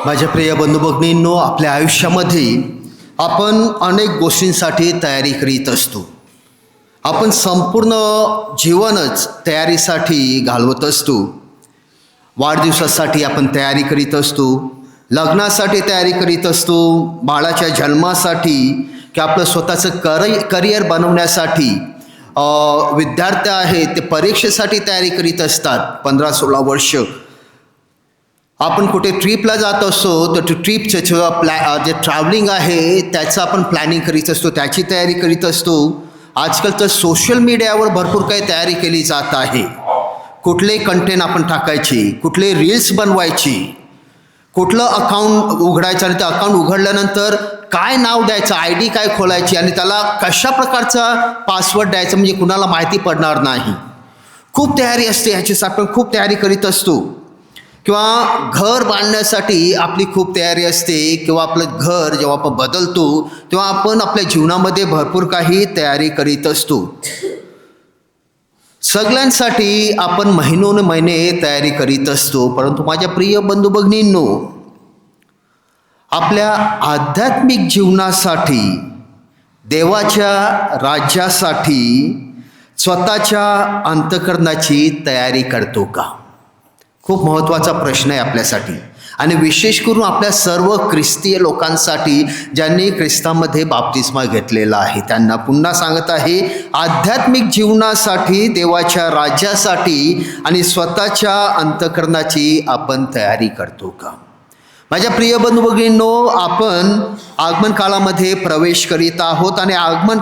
माझ्या प्रिय बंधू भगिनींनो, आपल्या आयुष्यामध्ये आपण अनेक गोष्टींसाठी तयारी करीत असतो. आपण संपूर्ण जीवनच तयारीसाठी घालवत असतो. वाढदिवसासाठी आपण तयारी करीत असतो, लग्नासाठी तयारी करीत असतो, बाळाच्या जन्मासाठी किंवा आपलं स्वतःचं करिअर बनवण्यासाठी. विद्यार्थी आहेत ते परीक्षेसाठी तयारी करीत असतात. 15-16 वर्ष आपण कुठे ट्रिपला जात असतो तर ट्रिपचं जे ट्रॅव्हलिंग आहे त्याचं आपण प्लॅनिंग करीत असतो, त्याची तयारी करीत असतो. आजकाल तर सोशल मीडियावर भरपूर काही तयारी केली जात आहे. कुठले कंटेंट आपण टाकायचे, कुठले रील्स बनवायची, कुठलं अकाउंट उघडायचं आणि ते अकाउंट उघडल्यानंतर काय नाव द्यायचं, ID काय खोलायची आणि त्याला कशा प्रकारचा पासवर्ड द्यायचा म्हणजे कुणाला माहिती पडणार नाही. खूप तयारी असते, ह्याच्यासाठी आपण खूप तयारी करीत असतो. किंवा घर बांधण्यासाठी आपली खूप तयारी असते. किंवा आपलं घर जेव्हा आपण बदलतो तेव्हा आपण आपल्या जीवनामध्ये भरपूर काही तयारी करीत असतो. सगळ्यांसाठी आपण महिनोन्महिने तयारी करीत असतो. परंतु माझ्या प्रिय बंधू भगिनींनो, आपल्या आध्यात्मिक जीवनासाठी, देवाच्या राज्यासाठी स्वतःच्या अंतःकरणाची तयारी करतो का? खूप महत्त्वाचा प्रश्न आहे आपल्यासाठी आणि विशेष करून आपल्या सर्व ख्रिस्तीय लोकांसाठी ज्यांनी ख्रिस्तामध्ये बाप्तिस्मा घेतलेला आहे. त्यांना पुन्हा सांगत आहे, आध्यात्मिक जीवनासाठी, देवाच्या राज्यासाठी आणि स्वतःच्या अंतःकरणाची आपण तयारी करतो का? माझ्या प्रिय बंधू भगिनींनो, आपण आगमन काळामध्ये प्रवेश करीत आहोत आणि आगमन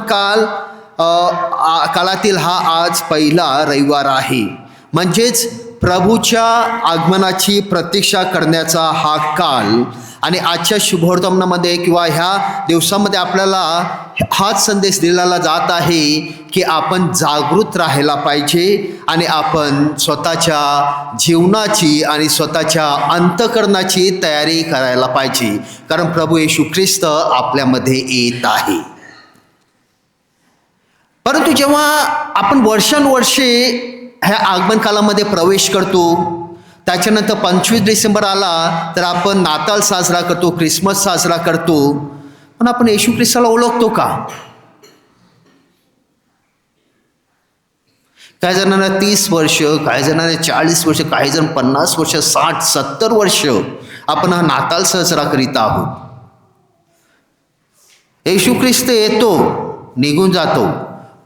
काळातील हा आज पहिला रविवार आहे. म्हणजेच प्रभूच्या आगमनाची प्रतीक्षा करण्याचा हा काल. आणि आजच्या शुभवर्तमानामध्ये किंवा ह्या दिवसामध्ये आपल्याला हाच संदेश दिला जात आहे की आपण जागृत राहायला पाहिजे आणि आपण स्वतःच्या जीवनाची आणि स्वतःच्या अंतःकरणाची तयारी करायला पाहिजे, कारण प्रभू येशू ख्रिस्त आपल्यामध्ये येत आहे. परंतु जेव्हा आपण वर्षानुवर्षे ह्या आगमन कालामध्ये प्रवेश करतो, त्याच्यानंतर 25 डिसेंबर आला तर आपण नाताळ साजरा करतो, ख्रिसमस साजरा करतो, पण आपण येशू ख्रिस्ताला ओळखतो का? काही जणांना 30 वर्ष, काही जणांना 40 वर्ष, काही जण 50 वर्ष, 60-70 वर्ष आपण हा नाताळ साजरा करीत आहोत. येशू ख्रिस्त येतो, निघून जातो,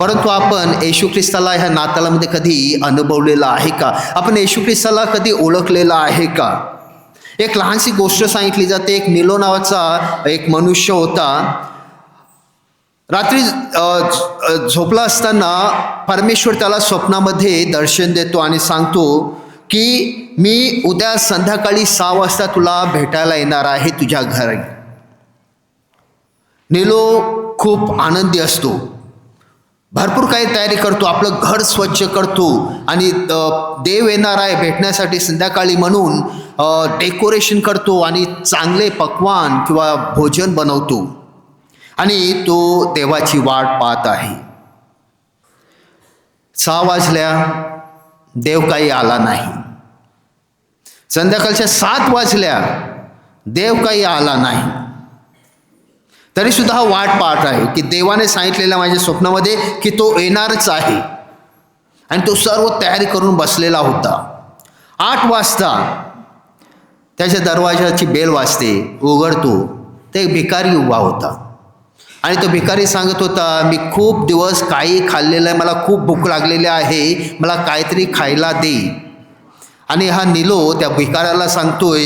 परंतु आपण येशू ख्रिस्ताला ह्या नाताळामध्ये कधी अनुभवलेलं आहे का? आपण येशू ख्रिस्ताला कधी ओळखलेलं आहे का? एक लहानशी गोष्ट सांगितली जाते. एक निलो नावाचा एक मनुष्य होता. रात्री झोपला असताना परमेश्वर त्याला स्वप्नामध्ये दर्शन देतो आणि सांगतो की मी उद्या संध्याकाळी 6 वाजता तुला भेटायला येणार आहे तुझ्या घरी. निलो खूप आनंदी असतो, भरपूर काही तयारी करतो, आपलं घर स्वच्छ करतो आणि देव येणार आहे भेटण्यासाठी संध्याकाळी म्हणून डेकोरेशन करतो आणि चांगले पक्वान किंवा भोजन बनवतो आणि तो देवाची वाट पाहत आहे. 6 वाजल्या, देव काही आला नाही. संध्याकाळच्या 7 वाजल्या, देव काही आला नाही. तरी सुद्धा हा वाट पाहत आहे की देवाने सांगितलेला माझ्या स्वप्नामध्ये की तो येणारच आहे आणि तो सर्व तयारी करून बसलेला होता. 8 वाजता त्याच्या दरवाजाची बेल वाजते, उघडतो, तर एक भिकारी उभा होता आणि तो भिकारी सांगत होता, मी खूप दिवस काही खाल्लेलं आहे, मला खूप भूक लागलेली आहे, मला काहीतरी खायला दे. आणि हा निलो त्या भिकाऱ्याला सांगतोय,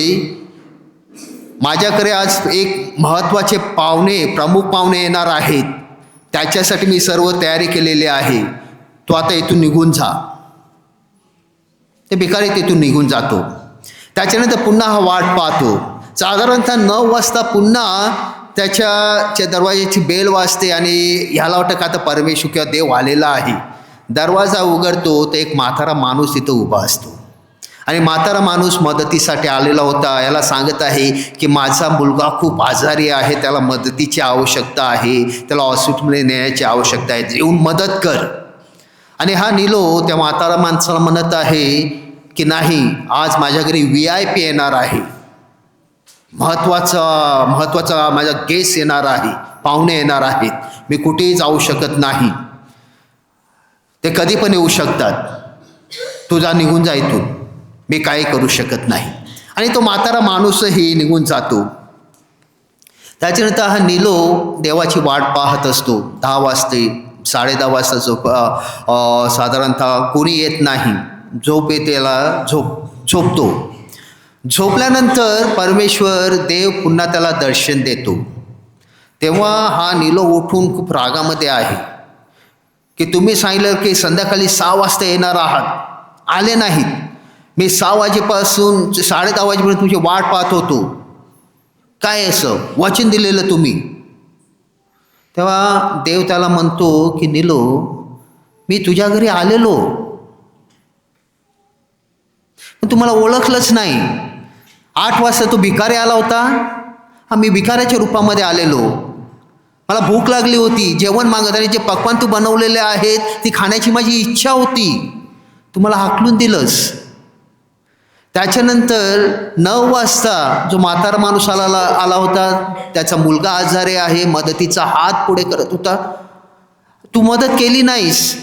माझ्याकडे आज एक महत्त्वाचे पाहुणे, प्रमुख पाहुणे येणार आहेत, त्याच्यासाठी मी सर्व तयारी केलेली आहे, तो आता इथून निघून जा. ते भिकारी तिथून निघून जातो. त्याच्यानंतर पुन्हा हा वाट पाहतो. साधारणतः 9 वाजता पुन्हा त्याच्या दरवाजाची बेल वाजते आणि ह्याला वाटतं का आता परमेश्वर किंवा देव आलेला आहे. दरवाजा उघडतो तर एक म्हातारा माणूस तिथं उभा असतो आणि म्हातारा माणूस मदतीसाठी आलेला होता. याला सांगत आहे की माझा मुलगा खूप आजारी आहे, त्याला मदतीची आवश्यकता आहे, त्याला हॉस्पिटलमध्ये नेण्याची आवश्यकता आहे, येऊन मदत कर. आणि हा निलो त्या म्हातारा माणसाला म्हणत आहे की नाही, आज माझ्या घरी VIP येणार आहे, महत्त्वाचा माझा गेस्ट येणार आहे, पाहुणे येणार आहेत, मी कुठेही जाऊ शकत नाही, ते कधी पण येऊ शकतात, तुझा निघून जा इथून, मी काही करू शकत नाही. आणि तो म्हातारा माणूसही निघून जातो. त्याच्यानंतर हा नीलो देवाची वाट पाहत असतो. 10 वाजते, 10:30 वाजता साधारणतः कोणी येत नाही, झोप येते, त्याला झोपतो. झोपल्यानंतर परमेश्वर देव पुन्हा त्याला दर्शन देतो. तेव्हा हा नीलो उठून खूप रागामध्ये आहे की तुम्ही सांगितलं की संध्याकाळी 6 वाजता येणार आहात, आले नाहीत, मी 6 वाजेपासून 10:30 वाजेपर्यंत तुमची वाट पाहत होतो, काय असं वचन दिलेलं तुम्ही. तेव्हा देव त्याला म्हणतो की नीलो, मी तुझ्या घरी आलेलो, पण तुम्हाला ओळखलंच नाही. 8 वाजता तो भिकारी आला होता, हा मी भिकाऱ्याच्या रूपामध्ये आलेलो, मला भूक लागली होती, जेवण मागत, आणि जे पक्वान तू बनवलेले आहेत ती खाण्याची माझी इच्छा होती, तुम्हाला हाकलून दिलंस. त्याच्यानंतर 9 वाजता जो म्हातारा माणूस आला होता, त्याचा मुलगा आजारी आहे, मदतीचा हात पुढे करत होता, तू मदत केली नाहीस,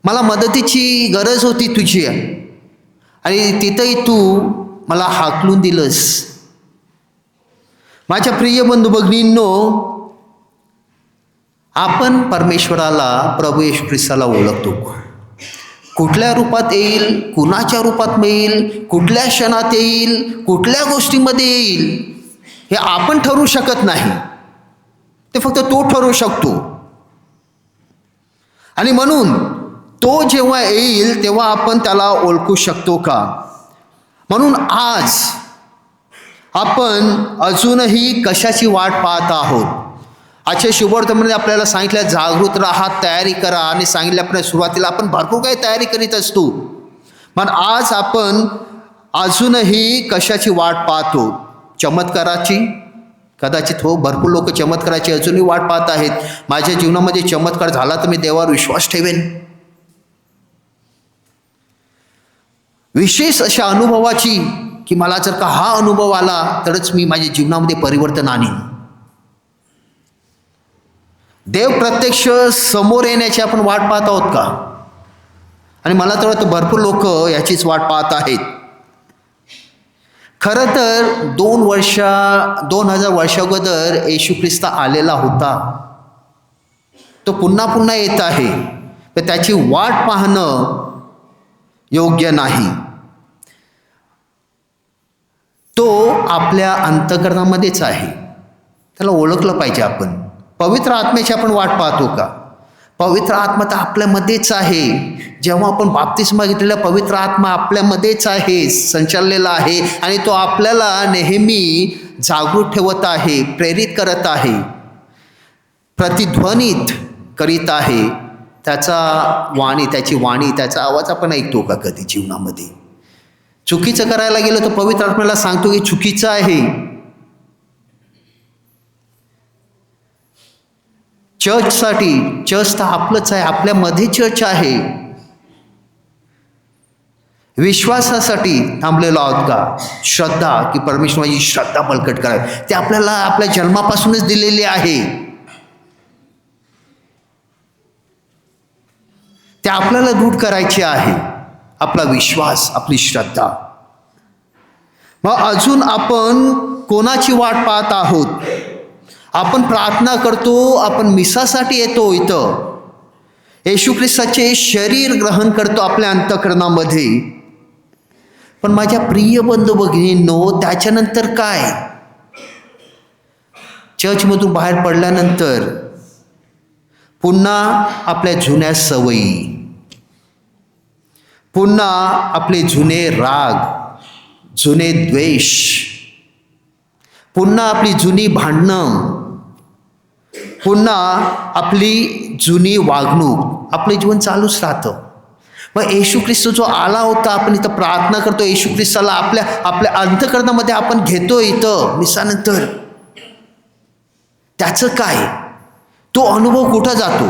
मला मदतीची गरज होती तुझी, आणि तिथंही तू मला हाकलून दिलंस. माझ्या प्रिय बंधू भगिनींनो, आपण परमेश्वराला, प्रभू येशू ख्रिस्ताला ओळखतो. कुठल्या रूपात येईल, कुणाच्या रूपात येईल, कुठल्या क्षणात येईल, कुठल्या गोष्टीमध्ये येईल, हे आपण ठरवू शकत नाही, ते फक्त तो ठरवू शकतो. आणि म्हणून तो जेव्हा येईल तेव्हा आपण त्याला ओळखू शकतो का? म्हणून आज आपण अजूनही कशाची वाट पाहत आहोत? आजच्या शुभवर्तमानामध्ये आपल्याला सांगितलं, जागृत राहा, तयारी करा, आणि सांगितल्याप्रमाणे सुरुवातीला आपण भरपूर काही तयारी करीत असतो. पण आज आपण अजूनही कशाची वाट पाहतो? चमत्काराची. कदाचित हो, भरपूर लोक चमत्काराची अजूनही वाट पाहत आहेत. माझ्या जीवनामध्ये चमत्कार झाला तर मी देवावर विश्वास ठेवेन. विशेष अशा अनुभवाची, की मला जर का हा अनुभव आला तरच मी माझ्या जीवनामध्ये परिवर्तन आणीन. देव प्रत्यक्ष समोर येण्याची आपण वाट पाहत आहोत का? आणि मला तर वाटतं भरपूर लोक याचीच वाट पाहत आहेत. खरं तर 2000 वर्षा अगोदर येशू ख्रिस्त आलेला होता. तो पुन्हा येत आहे, पण त्याची वाट पाहणं योग्य नाही. तो आपल्या अंतःकरणामध्येच आहे, त्याला ओळखलं पाहिजे आपण. पवित्र आत्म्याची आपण वाट पाहतो का? पवित्र आत्मा तर आपल्यामध्येच आहे. जेव्हा आपण बाप्तिस्मा घेतलेला पवित्र आत्मा आपल्यामध्येच आहे, संचाललेला आहे, आणि तो आपल्याला नेहमी जागृत ठेवत आहे, प्रेरित करत आहे, प्रतिध्वनित करीत आहे. त्याची वाणी, त्याचा आवाज आपण ऐकतो का कधी जीवनामध्ये? चुकीचं करायला गेलं तर पवित्र आत्म्याला सांगतो की चुकीचं आहे. चर्च तर आपलंच आहे, आपल्यामध्ये चर्च आहे. विश्वासासाठी थांबलेलो आहोत का? श्रद्धा, की परमेश्वराची श्रद्धा बळकट करावी, ते आपल्याला आपल्या जन्मापासूनच दिलेली आहे. ते आपल्याला दृढ करायचे आहे, आपला विश्वास, आपली श्रद्धा. मग अजून आपण कोणाची वाट पाहत आहोत? आपण प्रार्थना करतो, आपण मिसासाठी येतो इथं, येशू ख्रिस्ताचे शरीर ग्रहण करतो आपल्या अंतःकरणामध्ये. पण माझ्या प्रिय बंधू भगिनींनो, त्याच्यानंतर काय? चर्चमधून बाहेर पडल्यानंतर पुन्हा आपल्या जुन्या सवयी, पुन्हा आपले जुने राग, जुने द्वेष, पुन्हा आपली जुनी भांडणं, पुन्हा आपली जुनी वागणूक, आपलं जीवन चालूच राहतं. मग येशू ख्रिस्त जो आला होता, आपण इथं प्रार्थना करतो, येशू ख्रिस्ताला आपल्या अंतःकरणामध्ये आपण घेतो इथं मिसानंतर, त्याचं काय? तो अनुभव कुठं जातो?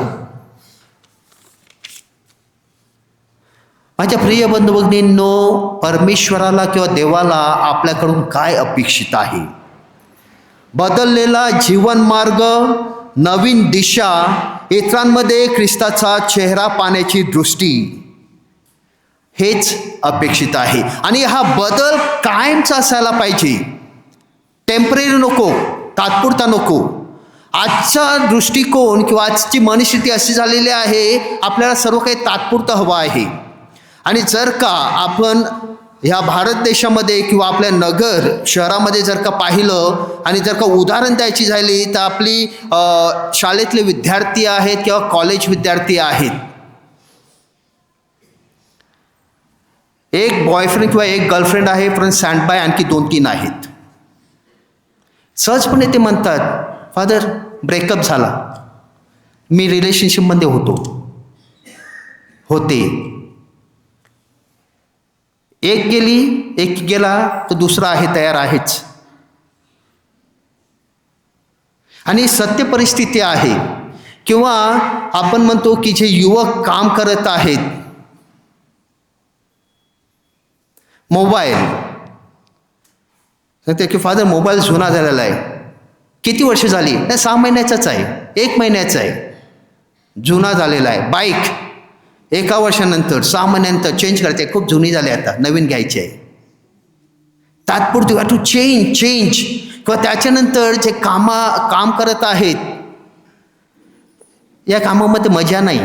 माझ्या प्रिय बंधू भगिनींनो, परमेश्वराला किंवा देवाला आपल्याकडून काय अपेक्षित आहे? बदललेला जीवन मार्ग, नवीन दिशा, इतरांमध्ये ख्रिस्ताचा चेहरा पाहण्याची दृष्टी, हेच अपेक्षित आहे. आणि हा बदल कायमचा असायला पाहिजे. टेम्पररी नको, तात्पुरता नको. आजचा दृष्टिकोन किंवा आजची मनस्थिती अशी झालेली आहे, आपल्याला सर्व काही तात्पुरतं हवं आहे. आणि जर का आपण ह्या भारत देशामध्ये किंवा आपल्या नगर शहरामध्ये जर का पाहिलं आणि जर का उदाहरण द्यायची झाली, तर आपली शाळेतले विद्यार्थी आहेत किंवा कॉलेज विद्यार्थी आहेत. एक बॉयफ्रेंड किंवा एक गर्लफ्रेंड आहे, पण स्टँड बाय आणखी 2-3 आहेत. सहजपणे ते म्हणतात, फादर ब्रेकअप झाला, मी रिलेशनशिपमध्ये होते. एक गेली, एक गेला, तर दुसरा आहे, तयार आहेच. आणि सत्य परिस्थिती आहे. किंवा आपण म्हणतो की जे युवक काम करत आहेत, मोबाईल सांगते की फादर मोबाईल जुना झालेला आहे. किती वर्ष झाली? नाही, 6 महिन्याचाच आहे, 1 महिन्याचा आहे, जुना झालेला आहे. बाईक 1 वर्षानंतर 6 महिन्यानंतर चेंज करते, खूप जुनी झाली, आता नवीन घ्यायची आहे. तात्पुरती टू चेंज. किंवा त्याच्यानंतर जे काम करत आहेत, या कामामध्ये मजा नाही,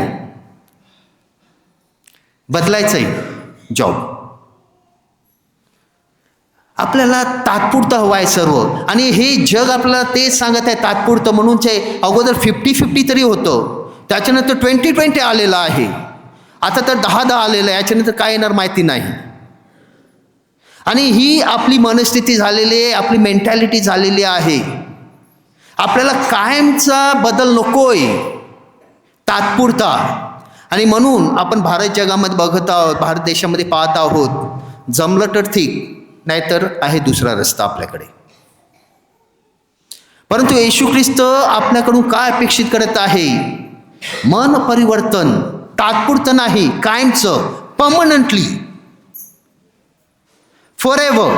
बदलायचं आहे जॉब. आपल्याला तात्पुरतं हवं आहे सर्व. आणि हे जग आपल्याला तेच सांगत आहे तात्पुरतं म्हणून. अगोदर 50-50 तरी होतं, त्याच्यानंतर 20-20 आलेलं आहे, आता तर 10-10 आलेलं आहे. याच्यानंतर काय येणार माहिती नाही. आणि ही आपली मनस्थिती झालेली आहे, आपली मेंटॅलिटी झालेली आहे. आपल्याला कायमचा बदल नकोय, तात्पुरता. आणि म्हणून आपण भारत जगामध्ये बघत आहोत, भारत देशामध्ये पाहत आहोत, जमलं तर ठीक, नाहीतर आहे दुसरा रस्ता आपल्याकडे. परंतु येशू ख्रिस्त आपल्याकडून काय अपेक्षित करत आहे? मन परिवर्तन, तात्पुरतं नाही, कायमचं, परमनंटली, फॉरएव्हर.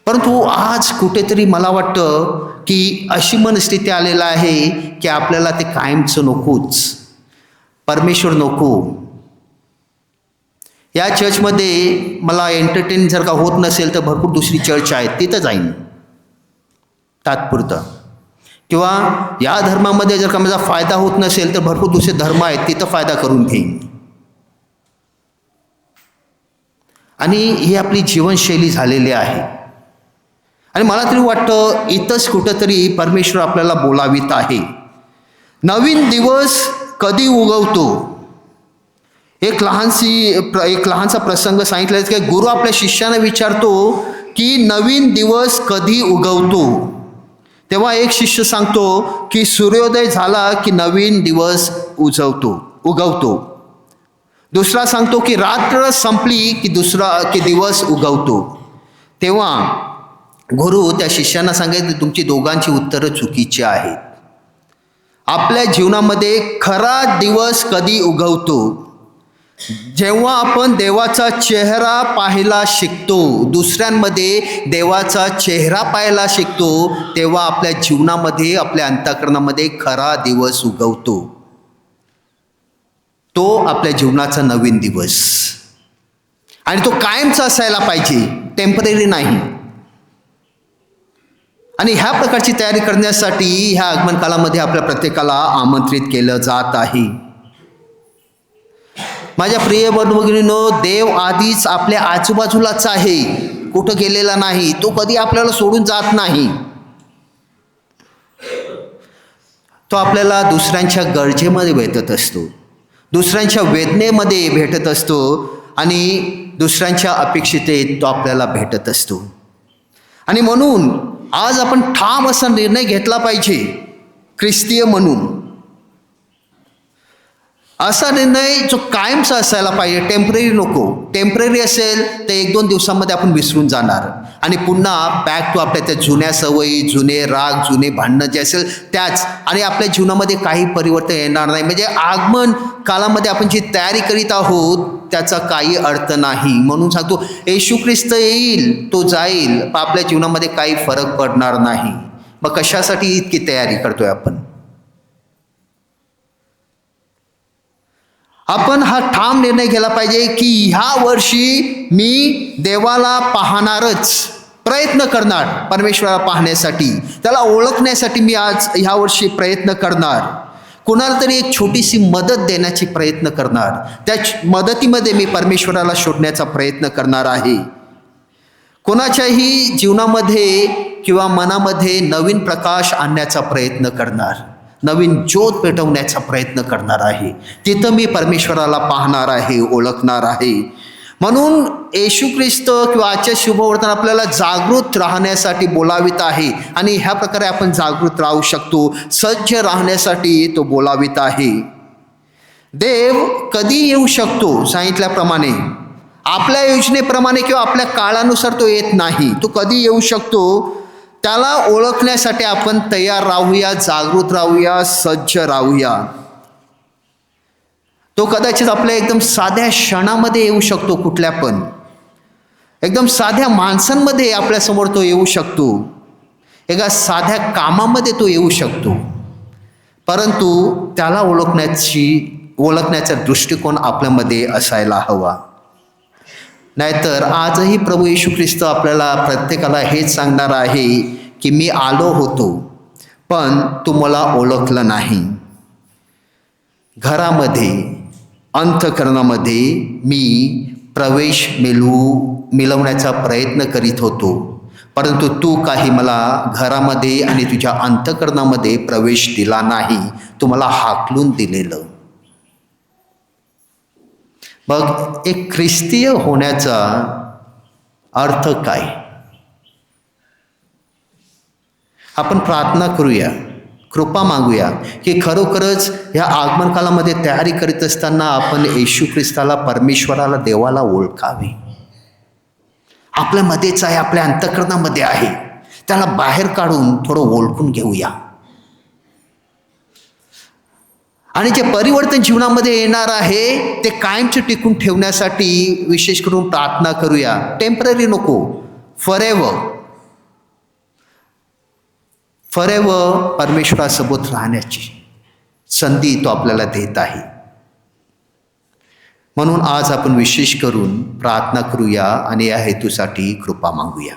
परंतु आज कुठेतरी मला वाटतं की अशी मनस्थिती आलेला आहे की आपल्याला ते कायमचं नकोच, परमेश्वर नको. या चर्चमध्ये मला एंटरटेन जर का होत नसेल तर भरपूर दुसरी चर्च आहेत, तिथं जाईन तात्पुरतं. किंवा या धर्मामध्ये जर का माझा फायदा होत नसेल तर भरपूर दुसरे धर्म आहेत, तिथं फायदा करून घेईन. आणि ही आपली जीवनशैली झालेली आहे. आणि मला तरी वाटतं इथंच कुठंतरी परमेश्वर आपल्याला बोलावित आहे. नवीन दिवस कधी उगवतो? एक लहानसा प्रसंग सांगितला की गुरु आपल्या शिष्याने विचारतो की नवीन दिवस कधी उगवतो? तेव्हा एक शिष्य सांगतो की सूर्योदय झाला की नवीन दिवस उगवतो. दुसरा सांगतो की रात्र संपली की दिवस उगवतो. तेव्हा गुरु त्या शिष्यांना सांगायचे, तुमची दोघांची उत्तरं चुकीची आहेत. आपल्या जीवनामध्ये खरा दिवस कधी उगवतो? जेव्हा आपण देवाचा चेहरा पाहायला शिकतो, दुसऱ्यांमध्ये देवाचा चेहरा पाहायला शिकतो, तेव्हा आपल्या जीवनामध्ये, आपल्या अंतःकरणामध्ये खरा दिवस उगवतो. तो आपल्या जीवनाचा नवीन दिवस. आणि तो कायमचा असायला पाहिजे, टेम्पररी नाही. आणि ह्या प्रकारची तयारी करण्यासाठी ह्या आगमन कालामध्ये आपल्या प्रत्येकाला आमंत्रित केलं जात आहे. माझ्या प्रिय बंधू-भगिनींनो, देव आधीच आपल्या आजूबाजूलाच आहे, कुठं गेलेला नाही. तो कधी आपल्याला सोडून जात नाही. तो आपल्याला दुसऱ्यांच्या गरजेमध्ये भेटत असतो, दुसऱ्यांच्या वेदनेमध्ये भेटत असतो आणि दुसऱ्यांच्या अपेक्षितेत तो आपल्याला भेटत असतो. आणि म्हणून आज आपण ठाम असा निर्णय घेतला पाहिजे ख्रिस्तीय म्हणून. असा निर्णय जो कायमचा असायला पाहिजे, टेम्पररी नको. टेम्पररी असेल तर 1-2 दिवसांमध्ये आपण विसरून जाणार आणि पुन्हा बॅक टू आपल्या त्या जुन्या सवयी, जुने राग, जुने भांडणं जे असेल त्याच, आणि आपल्या जीवनामध्ये काही परिवर्तन येणार नाही. म्हणजे आगमन कालामध्ये आपण जी तयारी करीत आहोत त्याचा काही अर्थ नाही. म्हणून सांगतो, येशू ख्रिस्त येईल, तो जाईल, पण आपल्या जीवनामध्ये काही फरक पडणार नाही. मग कशासाठी इतकी तयारी करतोय आपण? आपण हा ठाम निर्णय घ्यायला पाहिजे की ह्या वर्षी मी देवाला पाहणारच, प्रयत्न करणार परमेश्वराला पाहण्यासाठी, त्याला ओळखण्यासाठी मी आज ह्या वर्षी प्रयत्न करणार. कोणाला तरी एक छोटीशी मदत देण्याची प्रयत्न करणार, त्या मदतीमध्ये मी परमेश्वराला शोधण्याचा प्रयत्न करणार आहे. कोणाच्याही जीवनामध्ये किंवा मनामध्ये नवीन प्रकाश आणण्याचा प्रयत्न करणार, नवीन ज्योत पेटवण्याचा प्रयत्न करणार आहे. तिथं मी परमेश्वराला पाहणार आहे, ओळखणार आहे. म्हणून येशू ख्रिस्त किंवा आजच्या शुभवर्तन आपल्याला जागृत राहण्यासाठी बोलावित आहे आणि ह्या प्रकारे आपण जागृत राहू शकतो. सज्ज राहण्यासाठी तो बोलावित आहे. देव कधी येऊ शकतो सांगितल्याप्रमाणे, आपल्या योजनेप्रमाणे किंवा आपल्या काळानुसार तो येत नाही. तो कधी येऊ शकतो त्याला ओळखण्यासाठी आपण तयार राहूया, जागृत राहूया, सज्ज राहूया. तो कदाचित आपल्या एकदम साध्या क्षणामध्ये येऊ शकतो, कुठल्या पण एकदम साध्या माणसांमध्ये आपल्यासमोर तो येऊ शकतो, एका साध्या कामामध्ये तो येऊ शकतो. परंतु त्याला ओळखण्याचा दृष्टिकोन आपल्यामध्ये असायला हवा. नाहीतर आजही प्रभू येशू ख्रिस्त आपल्याला प्रत्येकाला हेच सांगणार आहे की मी आलो होतो पण तू मला ओळखलं नाही. घरामध्ये, अंतःकरणामध्ये मी प्रवेश मिळवण्याचा प्रयत्न करीत होतो, परंतु तू काही मला घरामध्ये आणि तुझ्या अंतःकरणामध्ये प्रवेश दिला नाही, तू मला हाकलून दिलेलं. मग एक ख्रिस्तीय होण्याचा अर्थ काय? आपण प्रार्थना करूया, कृपा मागूया की खरोखरच ह्या आगमन कालामध्ये तयारी करीत असताना आपण येशू ख्रिस्ताला, परमेश्वराला, देवाला ओळखावे. आपल्यामध्येच आहे, आपल्या अंतःकरणामध्ये आहे, त्याला बाहेर काढून थोडं ओळखून घेऊया. आणि जे परिवर्तन जीवनामध्ये येणार आहे ते कायमचे टिकून ठेवण्यासाठी विशेष करून प्रार्थना करूया. टेम्पररी नको, फॉरएव्हर परमेश्वरासोबत राहण्याची संधी तो आपल्याला देत आहे. म्हणून आज आपण विशेष करून प्रार्थना करूया आणि या हेतूसाठी कृपा मागूया.